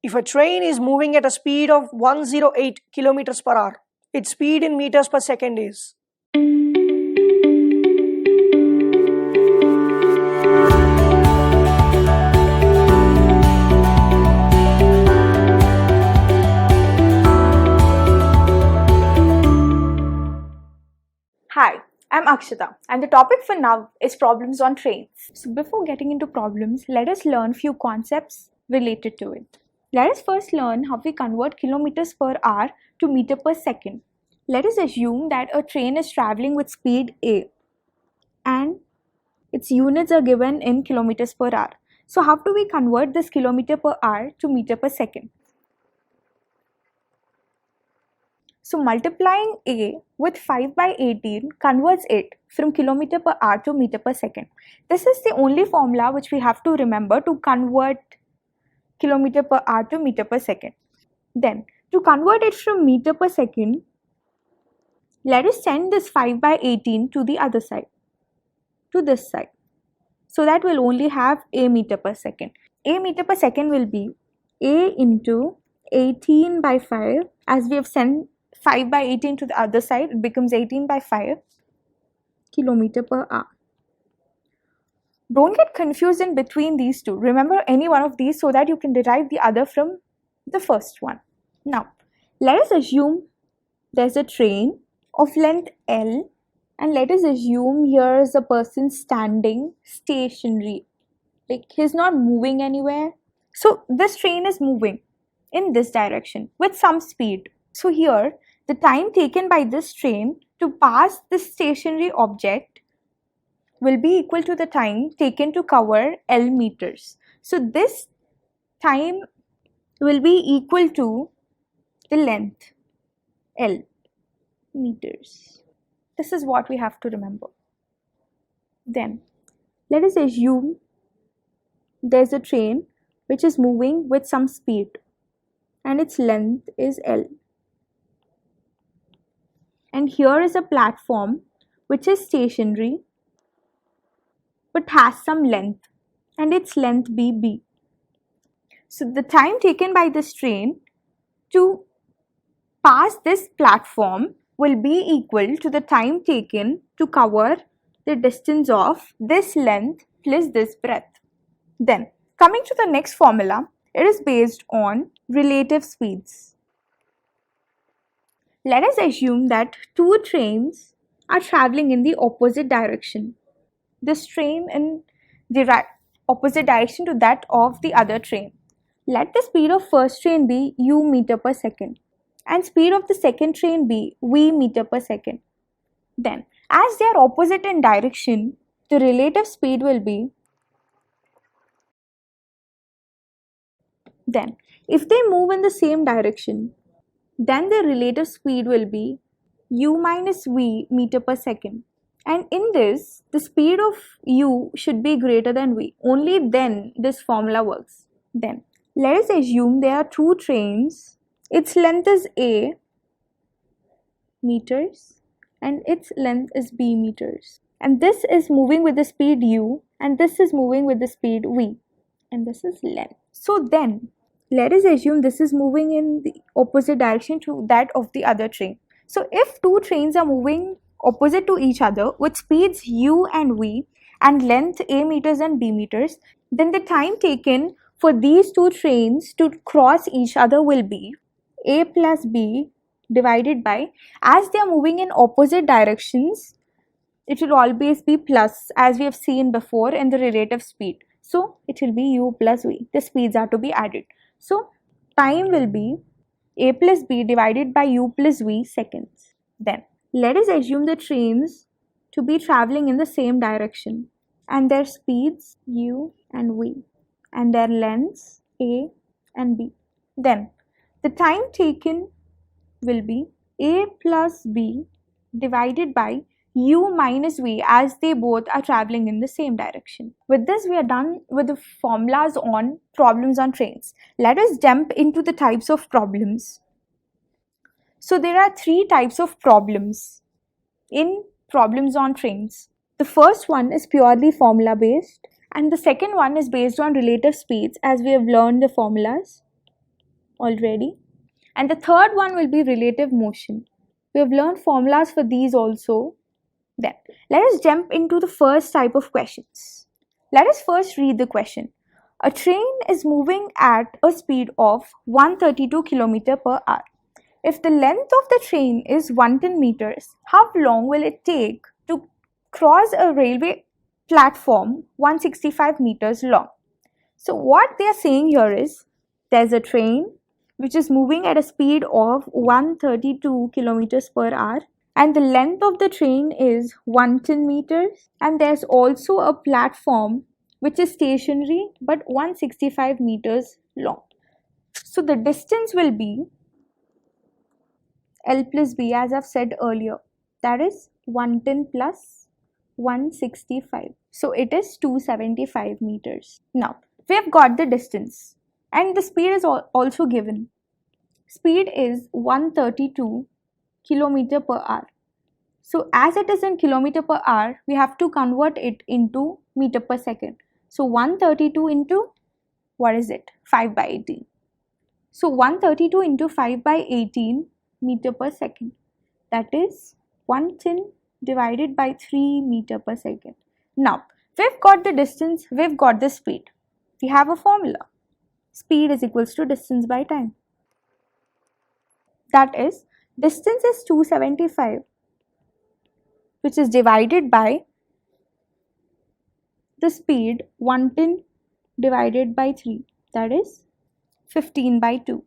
If a train is moving at a speed of 108 kilometers per hour, its speed in meters per second is. Hi, I'm Akshita, and the topic for now is problems on trains. So before getting into problems, let us learn few concepts related to it. Let us first learn how we convert kilometers per hour to meter per second. Let us assume that a train is traveling with speed A and its units are given in kilometers per hour. So how do we convert this kilometer per hour to meter per second? So multiplying A with 5 by 18 converts it from kilometer per hour to meter per second. This is the only formula which we have to remember to convert kilometer per hour to meter per second. Then to convert it from meter per second, let us send this 5 by 18 to the other side, to this side. So that we'll only have A meter per second. A meter per second will be A into 18 by 5. As we have sent 5 by 18 to the other side, it becomes 18 by 5 kilometer per hour. Don't get confused in between these two. Remember any one of these so that you can derive the other from the first one. Now, let us assume there's a train of length L, and let us assume here's a person standing stationary. Like he's not moving anywhere. So this train is moving in this direction with some speed. So here, the time taken by this train to pass this stationary object will be equal to the time taken to cover L meters. So this time will be equal to the length L meters. This is what we have to remember. Then let us assume there's a train which is moving with some speed and its length is L. And here is a platform which is stationary but has some length, and its length be B. So the time taken by this train to pass this platform will be equal to the time taken to cover the distance of this length plus this breadth. Then coming to the next formula, it is based on relative speeds. Let us assume that two trains are traveling in the opposite direction. This train in the opposite direction to that of the other train. Let the speed of first train be u meter per second and speed of the second train be v meter per second. Then, as they are opposite in direction, the relative speed will be. Then, if they move in the same direction, then the relative speed will be u minus v meter per second. And in this, the speed of u should be greater than v. Only then this formula works. Then, let us assume there are two trains. Its length is A meters and its length is B meters. And this is moving with the speed u and this is moving with the speed v. And this is length. So then, let us assume this is moving in the opposite direction to that of the other train. So if two trains are moving opposite to each other with speeds u and v and length A meters and B meters, then the time taken for these two trains to cross each other will be A plus B divided by, as they are moving in opposite directions, it will always be plus, as we have seen before in the relative speed. So it will be u plus v. The speeds are to be added. So time will be A plus B divided by u plus v seconds. Then let us assume the trains to be traveling in the same direction and their speeds u and v and their lengths A and B. Then the time taken will be A plus B divided by u minus v, as they both are traveling in the same direction. With this, we are done with the formulas on problems on trains. Let us jump into the types of problems. So there are three types of problems in problems on trains. The first one is purely formula based and the second one is based on relative speeds, as we have learned the formulas. already. And the third one will be relative motion. We have learned formulas for these also. Then, let us jump into the first type of questions. Let us first read the question. A train is moving at a speed of 132 km per hour. If the length of the train is 110 meters, how long will it take to cross a railway platform 165 meters long? So what they are saying here is there's a train which is moving at a speed of 132 kilometers per hour, and the length of the train is 110 meters, and there's also a platform which is stationary but 165 meters long. So the distance will be L plus B, as I've said earlier, that is 110 plus 165. So it is 275 meters. Now we have got the distance and the speed is also given. Speed is 132 kilometer per hour. So as it is in kilometer per hour, we have to convert it into meter per second. So 132 into, what is it? 5 by 18. So 132 into 5 by 18 meter per second. That is 110 divided by 3 meter per second. Now, we've got the distance, we've got the speed. We have a formula. Speed is equals to distance by time. That is, distance is 275, which is divided by the speed 110 divided by 3. That is 15 by 2.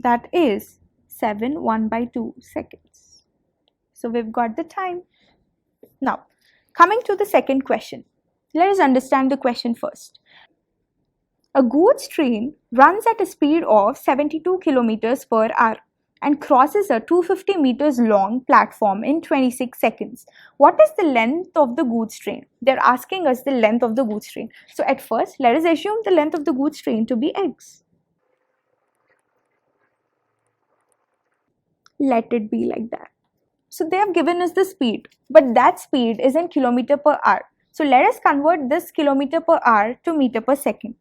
That is 7 1 by 2 seconds. So we've got the time. Now, coming to the second question. Let us understand the question first. A goods train runs at a speed of 72 kilometers per hour and crosses a 250 meters long platform in 26 seconds. What is the length of the goods train? They're asking us the length of the goods train. So at first, let us assume the length of the goods train to be x. Let it be like that. So they have given us the speed, but that speed is in kilometer per hour. So let us convert this kilometer per hour to meter per second.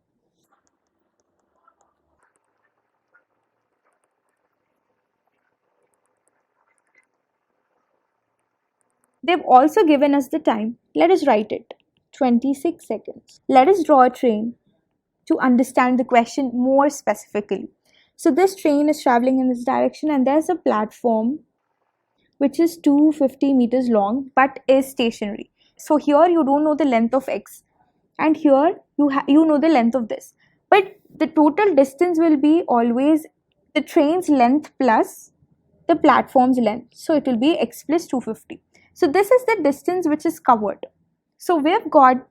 They've also given us the time. Let us write it. 26 seconds. Let us draw a train to understand the question more specifically. So this train is traveling in this direction and there's a platform which is 250 meters long but is stationary. So here you don't know the length of x and here you know the length of this. But the total distance will be always the train's length plus the platform's length. So it will be x plus 250. So this is the distance which is covered. So we've got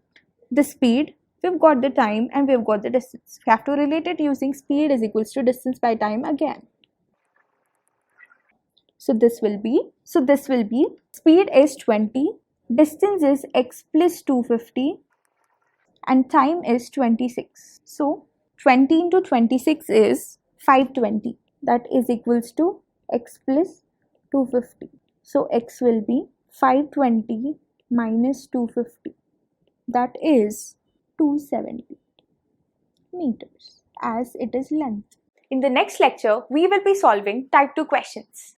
the speed, we've got the time, and we've got the distance. We have to relate it using speed is equals to distance by time again. So this will be speed is 20, distance is x plus 250, and time is 26. So 20 into 26 is 520. That is equals to x plus 250. So x will be 520 minus 250. That is 270 meters as it is length. In the next lecture, we will be solving type 2 questions.